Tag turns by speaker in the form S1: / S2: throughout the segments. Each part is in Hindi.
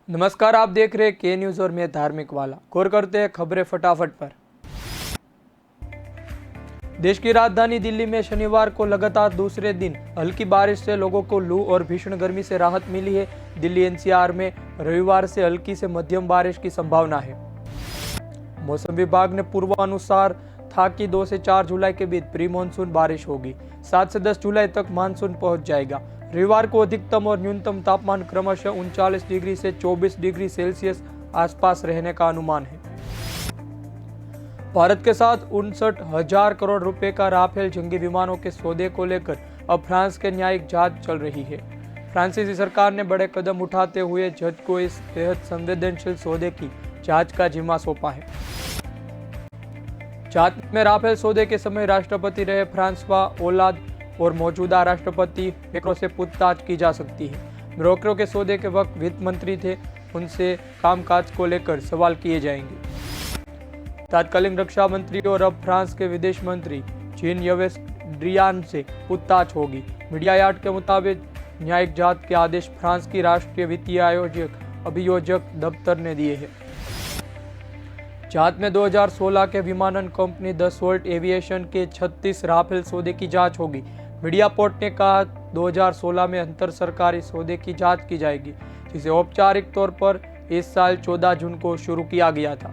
S1: नमस्कार, आप देख रहे हैं के न्यूज और मैं धार्मिक वाला। गौर करते हैं खबरें फटाफट पर। देश की राजधानी दिल्ली में शनिवार को लगातार दूसरे दिन हल्की बारिश से लोगों को लू और भीषण गर्मी से राहत मिली है। दिल्ली एनसीआर में रविवार से हल्की से मध्यम बारिश की संभावना है। मौसम विभाग ने पूर्वानुसार था कि 2 से 4 जुलाई के बीच प्री मानसून बारिश होगी। 7 से 10 जुलाई तक मानसून पहुंच जाएगा। रविवार को अधिकतम और न्यूनतम तापमान क्रमशः 39 डिग्री से 24 डिग्री सेल्सियस आसपास रहने का अनुमान है। भारत के साथ 59,000 करोड़ रुपए का राफेल जंगी विमानों के सौदे को लेकर अब फ्रांस के न्यायिक जांच चल रही है। फ्रांसीसी सरकार ने बड़े कदम उठाते हुए जज को इस बेहद संवेदनशील सौदे की जांच का जिम्मा सौंपा है। जांच में राफेल सौदे के समय राष्ट्रपति रहे फ्रांसवा ओलाद और मौजूदा राष्ट्रपति मैक्रों से पूछताछ की जा सकती है। मैक्रों के सौदे के वक्त वित्त मंत्री थे, उनसे कामकाज को लेकर सवाल किए जाएंगे। तत्कालीन रक्षा मंत्री और अब फ्रांस के विदेश मंत्री जीन यवेस ड्रियान से पूछताछ होगी। मीडिया यार्ड के मुताबिक न्यायिक जांच के आदेश फ्रांस की राष्ट्रीय वित्तीय अभियोजक दफ्तर ने दिए हैं। जांच में 2016 के विमानन कंपनी दसोल्ट एविएशन के 36 राफेल सौदे की जांच होगी। मीडिया पोर्ट ने कहा 2016 में अंतर सरकारी सौदे की जांच की जाएगी, जिसे औपचारिक तौर पर इस साल 14 जून को शुरू किया गया था।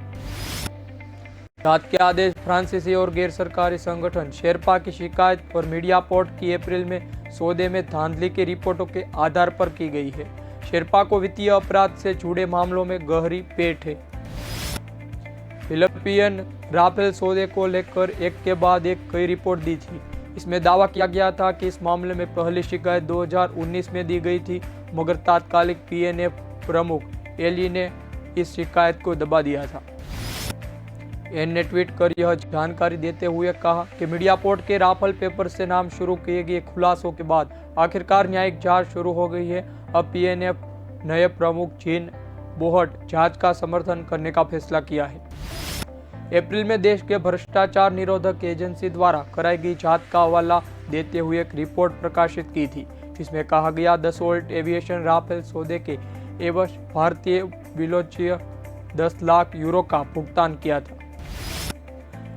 S1: जांच के आदेश फ्रांसीसी और गैर सरकारी संगठन शेरपा की शिकायत और मीडिया पोर्ट की अप्रैल में सौदे में धांधली की रिपोर्टों के आधार पर की गई है। शेरपा को वित्तीय अपराध से जुड़े मामलों में गहरी पेट है। फिलिपियन राफेल सौदे को लेकर एक के बाद एक कई रिपोर्ट दी थी। इसमें दावा किया गया था कि इस मामले में पहली शिकायत 2019 में दी गई थी, मगर तात्कालिक पीएनएफ प्रमुख एली ने इस शिकायत को दबा दिया था। एन ने ट्वीट कर यह जानकारी देते हुए कहा कि मीडिया पोर्ट के राफेल पेपर से नाम शुरू किए गए खुलासों के बाद आखिरकार न्यायिक जांच शुरू हो गई है। अब पीएनएफ नए प्रमुख जीन बोहट जांच का समर्थन करने का फैसला किया है। अप्रैल में देश के भ्रष्टाचार निरोधक एजेंसी द्वारा कराई गई जांच का हवाला देते हुए एक रिपोर्ट प्रकाशित की थी, जिसमें कहा गया दसोल्ट एविएशन राफेल सौदे के एवज भारतीय विलोचीय 10 लाख यूरो का भुगतान किया था।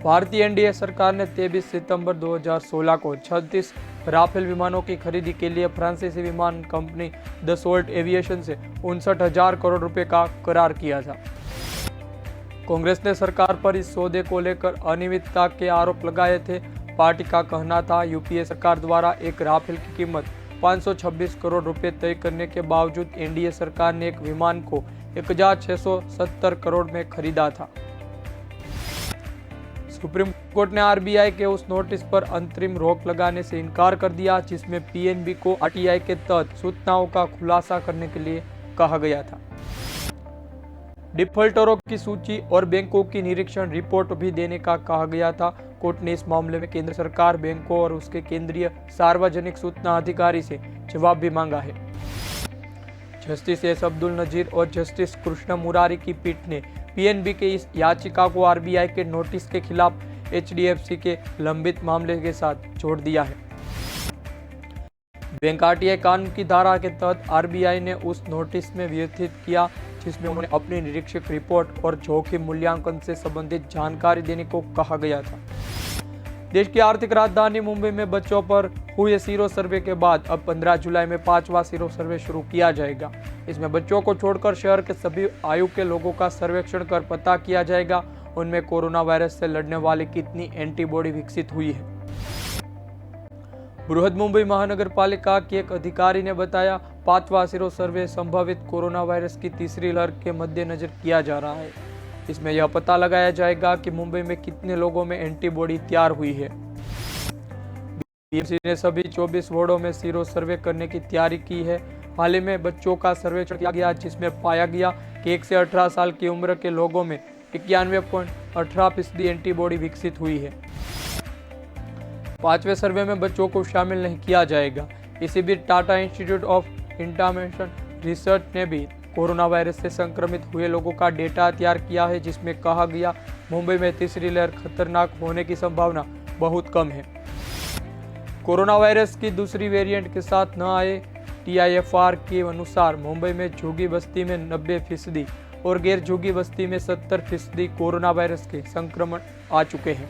S1: भारतीय एनडीए सरकार ने 23 सितंबर 2016 को 36 राफेल विमानों की खरीदी के लिए फ्रांसीसी विमान कंपनी दसोल्ट एविएशन से 59,000 करोड़ रुपए का करार किया था। कांग्रेस ने सरकार पर इस सौदे को लेकर अनियमितता के आरोप लगाए थे। पार्टी का कहना था यूपीए सरकार द्वारा एक राफेल की कीमत 526 करोड़ रुपए तय करने के बावजूद एनडीए सरकार ने एक विमान को 1670 करोड़ में खरीदा था। सुप्रीम कोर्ट ने आरबीआई के उस नोटिस पर अंतरिम रोक लगाने से इनकार कर दिया, जिसमें पीएनबी को आरटीआई के तहत सूचनाओं का खुलासा करने के लिए कहा गया था। डिफॉल्टरों की सूची और बैंकों की निरीक्षण रिपोर्ट भी देने का कहा गया था। कोर्ट ने इस मामले में केंद्र सरकार, बैंकों और उसके केंद्रीय सार्वजनिक सूचना अधिकारी से जवाब भी मांगा है। जस्टिस एस अब्दुल नजीर और जस्टिस कृष्ण मुरारी की पीठ ने पीएनबी के इस याचिका को आरबीआई के नोटिस के खिलाफ एचडीएफसी के लंबित मामले के साथ जोड़ दिया है। बैंक आरटीआई कानून की धारा के तहत आरबीआई ने उस नोटिस में व्यथित किया, जिसमें उन्हें अपनी निरीक्षक रिपोर्ट और जोखिम मूल्यांकन से संबंधित जानकारी देने को कहा गया था। देश की आर्थिक राजधानी मुंबई में बच्चों पर हुए सीरो सर्वे के बाद अब 15 जुलाई में 5वां सीरो सर्वे शुरू किया जाएगा। इसमें बच्चों को छोड़कर शहर के सभी आयु के लोगों का सर्वेक्षण कर पता किया जाएगा उनमें कोरोना वायरस से लड़ने वाली कितनी एंटीबॉडी विकसित हुई है। बृहद मुंबई महानगर पालिका के एक अधिकारी ने बताया 5वां सीरो सर्वे संभावित कोरोना वायरस की तीसरी लहर के मद्देनजर किया जा रहा है। इसमें यह पता लगाया जाएगा कि मुंबई में कितने लोगों में एंटीबॉडी तैयार हुई है। बीएमसी ने सभी 24 वार्डों में सीरो सर्वे करने की तैयारी की है। हाल ही में बच्चों का सर्वेक्षण किया गया, जिसमें पाया गया कि 1 से 18 साल की उम्र के लोगों में 91.18% एंटीबॉडी विकसित हुई है। 5वें सर्वे में बच्चों को शामिल नहीं किया जाएगा। इसी बीच Tata institute of international research ने भी कोरोना वायरस से संक्रमित हुए लोगों का डेटा तैयार किया है, जिसमें कहा गया मुंबई में तीसरी लहर खतरनाक होने की संभावना बहुत कम है। कोरोना वायरस की दूसरी वेरिएंट के साथ न आए TIFR के अनुसार मुंबई में झुग्गी बस्ती में 90% और गैर झुग्गी बस्ती में 70% कोरोना वायरस के संक्रमण आ चुके हैं।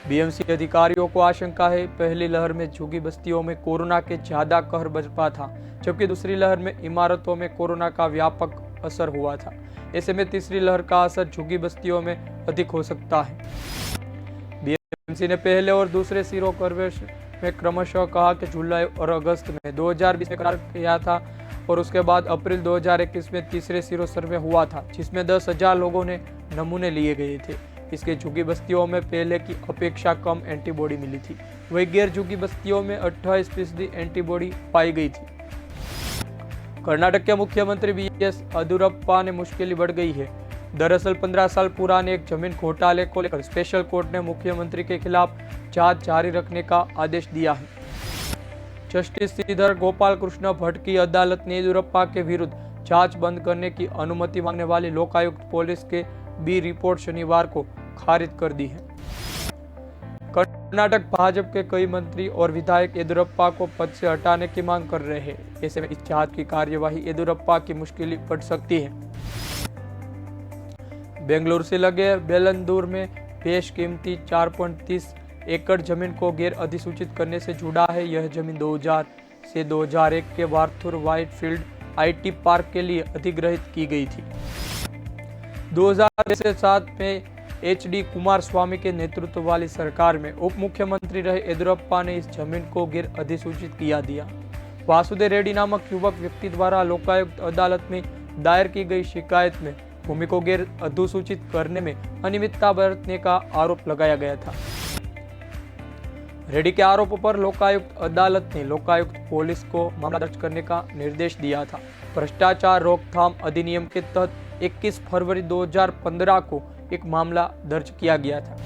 S1: BMC अधिकारियों को आशंका है पहली लहर में झुग्गी बस्तियों में कोरोना के ज्यादा कहर बरपा था, जबकि दूसरी लहर में इमारतों में कोरोना का व्यापक असर हुआ था। ऐसे में तीसरी लहर का असर झुग्गी बस्तियों में अधिक हो सकता है। BMC ने पहले और दूसरे सीरो सर्वे में क्रमशः कहा कि जुलाई और अगस्त में 2020 में करार किया था और उसके बाद अप्रैल 2021 में तीसरे सीरो सर्वे हुआ था, जिसमें 10,000 लोगों ने नमूने लिए गए थे। इसके झुग्गी बस्तियों में पहले की अपेक्षा कम एंटीबॉडी मिली थी, वही गैर झुग्गी बस्तियों में 28% एंटीबॉडी पाई गई थी। कर्नाटक के मुख्यमंत्री BS येदियुरप्पा ने मुश्किल बढ़ गई है। दरअसल 15 साल पुराने एक जमीन घोटाले को लेकर स्पेशल कोर्ट ने मुख्यमंत्री के खिलाफ जांच जारी रखने का आदेश दिया है। जस्टिस श्रीधर गोपाल कृष्ण भट्ट की अदालत ने येदियुरप्पा के विरुद्ध जांच बंद करने की अनुमति मांगने वाली लोकायुक्त पुलिस के B रिपोर्ट शनिवार को खारिज कर दी है। कर्नाटक भाजपा के कई मंत्री और विधायक येदियुरप्पा को पद से हटाने की मांग कर रहे हैं। ऐसे में इस जांच की कार्यवाही येदियुरप्पा की मुश्किल पड़ सकती है। बेंगलुरु से लगे बेलंदूर में बेशकीमती 4.30 एकड़ जमीन को गैर अधिसूचित करने से जुड़ा है। यह जमीन 2000 से 2001 के वार्थुर व्हाइटफील्ड IT पार्क के लिए अधिग्रहित की गई थी। 2007 में HD कुमारस्वामी के नेतृत्व वाली सरकार में उप मुख्यमंत्री रहे येदियुरप्पा ने इस जमीन को गैर अधिसूचित किया दिया। वासुदेव रेड्डी नामक युवक व्यक्ति द्वारा लोकायुक्त अदालत में दायर की गई शिकायत में भूमि को गैर अधिसूचित करने में अनियमितता बरतने का आरोप लगाया गया था। रेड्डी के आरोप पर लोकायुक्त अदालत ने लोकायुक्त पुलिस को मामला दर्ज करने का निर्देश दिया था। भ्रष्टाचार रोकथाम अधिनियम के तहत 21 फरवरी 2015 को एक मामला दर्ज किया गया था।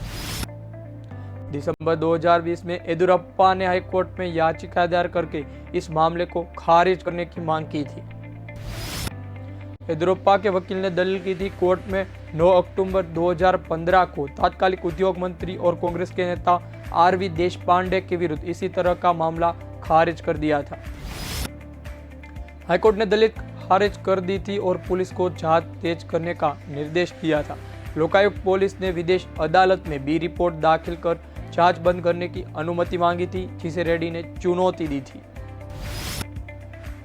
S1: दिसंबर 2020 में येदियुरप्पा ने हाईकोर्ट में याचिका दायर करके इस मामले को खारिज करने की मांग की थी। येदियुरप्पा के वकील ने दलील की थी कोर्ट में 9 अक्टूबर 2015 को तत्कालीन उद्योग मंत्री और कांग्रेस के नेता RV देशपांडे के विरुद्ध इसी तरह का मामला खारिज कर दिया था। हाईकोर्ट ने दलील खारिज कर दी थी और पुलिस को जांच तेज करने का निर्देश दिया था। लोकायुक्त पुलिस ने विदेश अदालत में B रिपोर्ट दाखिल कर जांच बंद करने की अनुमति मांगी थी, जिसे रेड्डी ने चुनौती दी थी।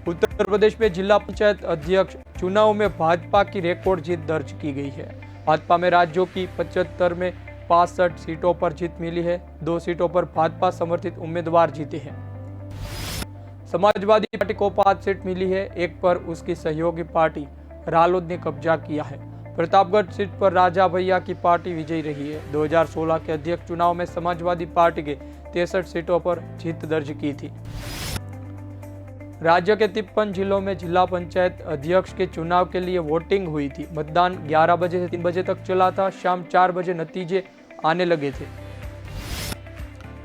S1: उत्तर प्रदेश में जिला पंचायत अध्यक्ष चुनाव में भाजपा की रिकॉर्ड जीत दर्ज की गई है। भाजपा में राज्यों की 75 में 65 सीटों पर जीत मिली है। 2 सीटों पर भाजपा समर्थित उम्मीदवार जीते हैं। समाजवादी पार्टी को 5 सीट मिली है, एक पर उसकी सहयोगी पार्टी रालोद ने कब्जा किया है। प्रतापगढ़ सीट पर राजा भैया की पार्टी विजयी रही है। 2016 के अध्यक्ष चुनाव में समाजवादी पार्टी के 63 सीटों पर जीत दर्ज की थी। राज्य के 53 जिलों में जिला पंचायत अध्यक्ष के चुनाव के लिए वोटिंग हुई थी। मतदान 11 बजे से 3 बजे तक चला था। शाम 4 बजे नतीजे आने लगे थे।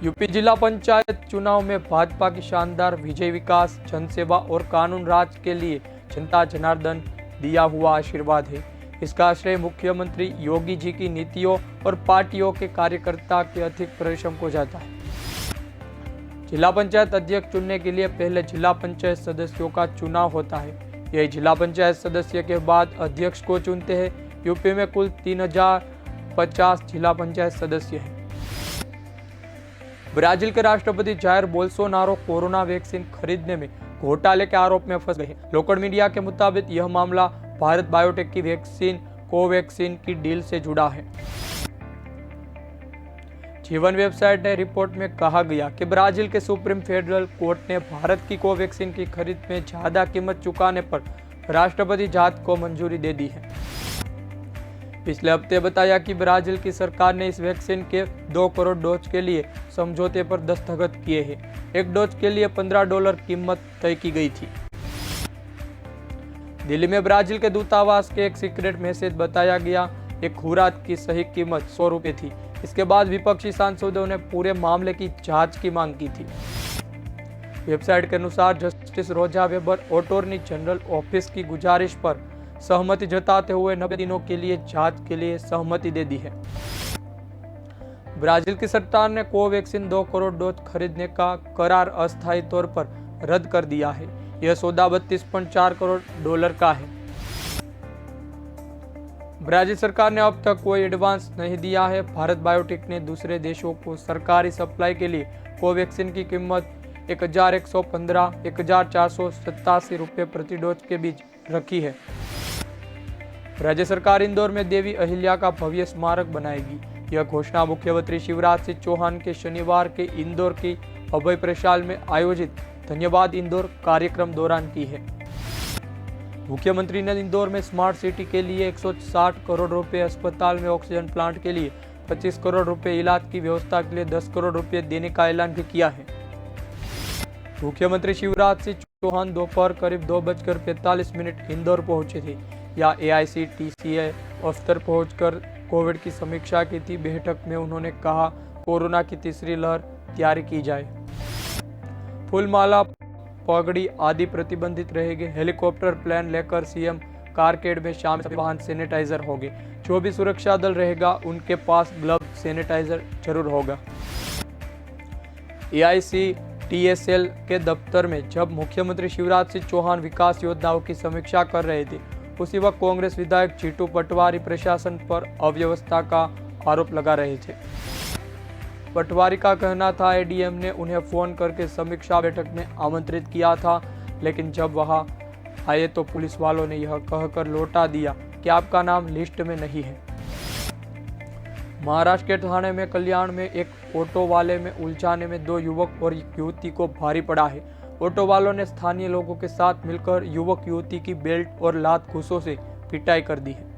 S1: यूपी जिला पंचायत चुनाव में भाजपा की शानदार विजय विकास, जनसेवा और कानून राज के लिए जनता जनार्दन दिया हुआ आशीर्वाद है। इसका श्रेय मुख्यमंत्री योगी जी की नीतियों और पार्टियों के कार्यकर्ता के अधिक परिश्रम को जाता है। जिला पंचायत अध्यक्ष चुनने के लिए पहले जिला पंचायत सदस्यों का चुनाव होता है। यह जिला पंचायत सदस्य के बाद अध्यक्ष को चुनते हैं। यूपी में कुल 3050 जिला पंचायत सदस्य हैं। ब्राजील के राष्ट्रपति जायर बोल्सोनारो कोरोना वैक्सीन खरीदने में घोटाले के आरोप में फंस गए। लोकल मीडिया के मुताबिक यह मामला भारत बायोटेक की वैक्सीन कोवैक्सीन की डील से जुड़ा है। जीवन वेबसाइट ने रिपोर्ट में कहा गया कि ब्राजील के सुप्रीम फेडरल कोर्ट ने भारत की कोवैक्सीन की खरीद में ज्यादा कीमत चुकाने पर राष्ट्रपति जांच को मंजूरी दे दी है। पिछले हफ्ते बताया कि ब्राजील की सरकार ने इस वैक्सीन के 2 करोड़ डोज के लिए समझौते पर दस्तखत किए हैं। एक डोज के लिए $15 कीमत तय की गई थी। दिल्ली में ब्राजील के दूतावास के एक सीक्रेट मैसेज बताया गया। एक खुराक की सही कीमत ₹100 थी। इसके बाद विपक्षी सांसदों ने पूरे मामले की जांच की मांग की थी। वेबसाइट के अनुसार जस्टिस रोजा वेबर अटॉर्नी जनरल ऑफिस की गुजारिश पर सहमति जताते हुए 90 दिनों के लिए जांच के लिए सहमति दे दी है। ब्राजील की सरकार ने कोवैक्सीन 2 करोड़ डोज खरीदने का करार अस्थायी तौर पर रद्द कर दिया है। यह सौदा 32.4 करोड़ डॉलर का है। ब्राजील सरकार ने अब तक कोई एडवांस नहीं दिया है। भारत बायोटेक ने दूसरे देशों को सरकारी सप्लाई के लिए कोवैक्सीन की कीमत 1115-1487 रुपये प्रति डोज के बीच रखी है। राज्य सरकार इंदौर में देवी अहिल्या का भव्य स्मारक बनाएगी। यह घोषणा मुख्यमंत्री शिवराज सिंह चौहान के शनिवार के इंदौर की अभय प्रशाल में आयोजित धन्यवाद इंदौर कार्यक्रम दौरान की है। मुख्यमंत्री ने इंदौर में स्मार्ट सिटी के लिए 160 करोड़ रुपए, अस्पताल में ऑक्सीजन प्लांट के लिए 25 करोड़ रुपए, इलाज की व्यवस्था के लिए 10 करोड़ रुपए देने का ऐलान भी किया है। मुख्यमंत्री शिवराज सिंह चौहान दोपहर करीब 2:45 इंदौर पहुंचे थे। या AICTCA अफसर पहुंचकर कोविड की समीक्षा की थी। बैठक में उन्होंने कहा, कोरोना की तीसरी लहर तैयारी की जाए। फूलमाला, पगड़ी आदि प्रतिबंधित रहेंगे। हेलीकॉप्टर, प्लेन लेकर CM कारकेड में शामिल वाहन सैनिटाइजर होंगे। जो भी सुरक्षा दल रहेगा उनके पास ग्लव, सैनिटाइजर जरूर होगा। AICTSL के दफ्तर में जब मुख्यमंत्री शिवराज सिंह चौहान विकास योजनाओं की समीक्षा कर रहे थे, उसी वक्त कांग्रेस विधायक जीतू पटवारी प्रशासन पर अव्यवस्था का आरोप लगा रहे थे। पटवारी का कहना था ADM ने उन्हें फोन करके समीक्षा बैठक में आमंत्रित किया था, लेकिन जब वहां आए तो पुलिस वालों ने यह कहकर लौटा दिया कि आपका नाम लिस्ट में नहीं है। महाराष्ट्र के ठाणे में कल्याण में एक ऑटो वाले में उलझाने में 2 युवक और एक युवती को भारी पड़ा है। ऑटो वालों ने स्थानीय लोगों के साथ मिलकर युवक युवती की बेल्ट और लात घूंसों से पिटाई कर दी है।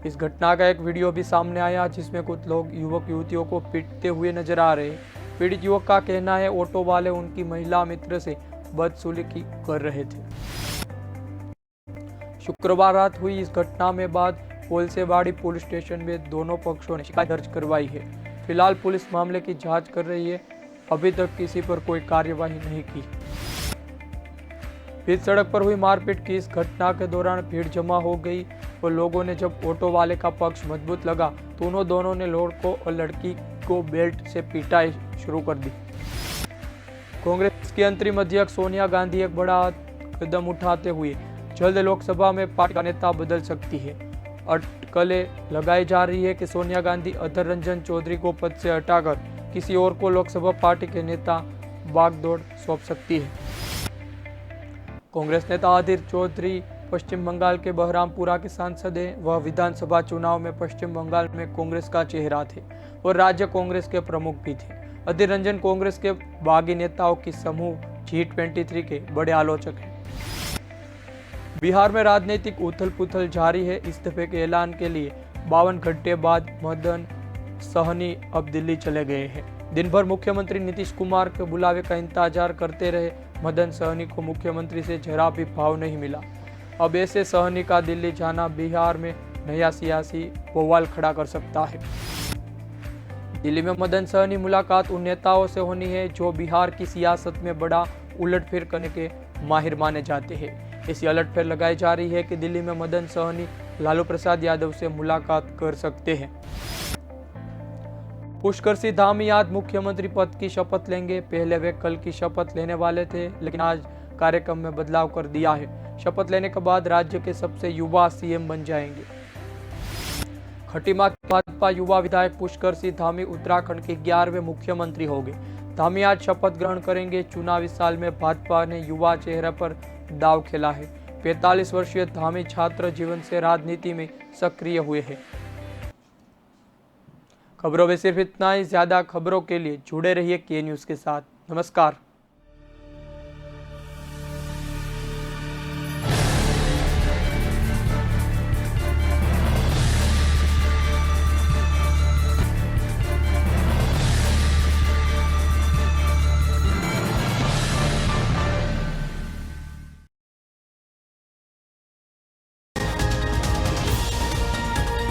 S1: इस घटना का एक वीडियो भी सामने आया जिसमें कुछ लोग युवक युवतियों को पीटते हुए नजर आ रहे हैं। पीड़ित युवक का कहना है ऑटो वाले उनकी महिला मित्र से बदसलूकी कर रहे थे। शुक्रवार रात हुई इस घटना में बाद कोलसेवाड़ी पुलिस स्टेशन में दोनों पक्षों ने शिकायत दर्ज करवाई है। फिलहाल पुलिस मामले की जांच कर रही है। अभी तक किसी पर कोई कार्यवाही नहीं की। बीच सड़क पर हुई मारपीट की इस घटना के दौरान भीड़ जमा हो गई और लोगों ने जब ऑटो वाले का पक्ष मजबूत लगा तो दोनों ने लड़कों और लड़की को बेल्ट से पिटाई शुरू कर दी। कांग्रेस की अंतरिम अध्यक्ष सोनिया गांधी एक बड़ा कदम उठाते हुए जल्द लोकसभा में पार्टी का नेता बदल सकती है। अटकलें लगाई जा रही है कि सोनिया गांधी अधर रंजन चौधरी को पद से हटाकर किसी और को लोकसभा पार्टी के नेता बागडोर सौंप सकती है। कांग्रेस नेता अधीर चौधरी पश्चिम बंगाल के बहरामपुरा के सांसद हैं। वह विधानसभा चुनाव में पश्चिम बंगाल में कांग्रेस का चेहरा थे और राज्य कांग्रेस के प्रमुख भी थे। अधीर रंजन कांग्रेस के बागी नेताओं की समूह G23 के बड़े आलोचक हैं। बिहार में राजनीतिक उथल-पुथल जारी है। इस्तीफे के ऐलान के लिए 52 घंटे बाद मदन सहनी अब दिल्ली चले गए हैं। दिन भर मुख्यमंत्री नीतीश कुमार के बुलावे का इंतजार करते रहे मदन सहनी को मुख्यमंत्री से जरा भी भाव नहीं मिला। अब ऐसे सहनी का दिल्ली जाना बिहार में नया सियासी बवाल खड़ा कर सकता है। दिल्ली में मदन सहनी मुलाकात उन नेताओं से होनी है जो बिहार की सियासत में बड़ा उलटफेर करने के माहिर माने जाते हैं। ऐसी उलटफेर लगाई जा रही है कि दिल्ली में मदन सहनी लालू प्रसाद यादव से मुलाकात कर सकते हैं। पुष्कर सिंह धामी आज मुख्यमंत्री पद की शपथ लेंगे। पहले वे कल की शपथ लेने वाले थे, लेकिन आज कार्यक्रम में बदलाव कर दिया है। शपथ लेने के बाद राज्य के सबसे युवा CM बन जाएंगे। खटीमा के भाजपा युवा विधायक पुष्कर सिंह धामी उत्तराखंड के 11वें मुख्यमंत्री होंगे। धामी आज शपथ ग्रहण करेंगे। चुनावी साल में भाजपा ने युवा चेहरे पर दाव खेला है। 45 वर्षीय धामी छात्र जीवन से राजनीति में सक्रिय हुए हैं। खबरों में सिर्फ इतना ही। ज्यादा खबरों के लिए जुड़े रहिए K न्यूज़ के साथ। नमस्कार।